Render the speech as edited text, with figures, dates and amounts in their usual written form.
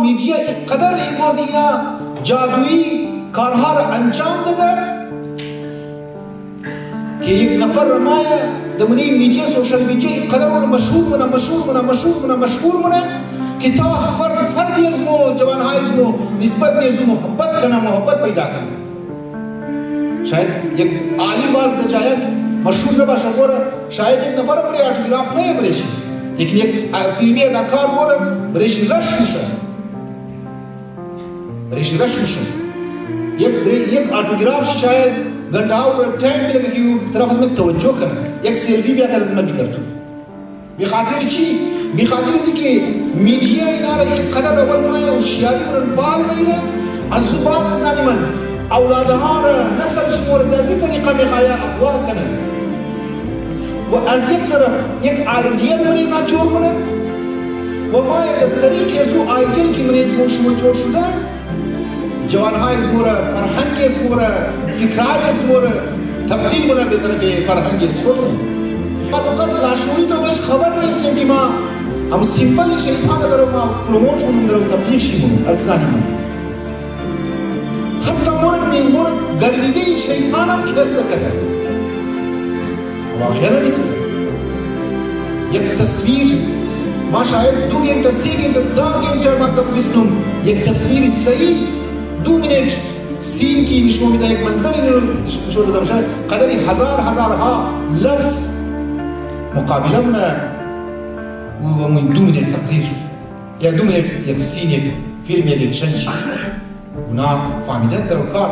Media قدر امروز اینا جادویی کارها را انجام داده که یک نفر رمایه دمنی میڈیا سوشل میڈیا قدر رو مشهور مونه که تا فرد ازمو جوانهای ازمو نسبت به ازمو محبت پیدا کنه. شاید یک عالی باز دجایت مشهور نباشه بوره، شاید یک نفر بری اتوگراف نه بریشی، لیکن یک فیلمی اداکار بوره بریشی رش میشه. یک اتوگراف شاید घंटाओं टाइम भी लगे कि वो तरफ में तवज्जो करना एक सेल्फी भी अगर मैं भी करता हूँ बिखातिर जी कि मीडिया इनारा एक कदर अवल में है उशियारी पर बाल में है अज़ुबान ज़ालिमन औलादहार नस्ल शमूर दसी तरीक़ा में खाया अफ़वाह करना वो अज़ियत तरफ एक आइडियल मरीज़ ना चोर बने वो माय दस्तरी के जो आइडियल की मरीज़ मुश्किल चोर शुदा जवानहा इसमोरा फरहंग इसमोरा फिक्रार इसमोरा तब्दील बना बेतरफ फरहंग इसमोरा अज़क़त लाशूरी तो बेश खबर नहीं इससे कि माँ हम सिंपल शैतान करो माँ प्रमोट होने करो तब्दील शीमो अज़ानी माँ हत्ता मोर गर्विदे शैतान हम कैसे करते हैं वाक़या नहीं चलता एक तस्वीर माँ शायद 2 घंटे 3 घंटे 10 घंटे माँ कब बिस्नुम एक तस्वीर सही 2 मिनट सीन की निशों में एक मंजर निशों में दमशा कदरी हजार हा लफ्ज़ मुकाबला में वो 2 मिनट तकरीर या 2 मिनट एक सीन एक फिल्म एक शंश उन्हें फामिदा करो कार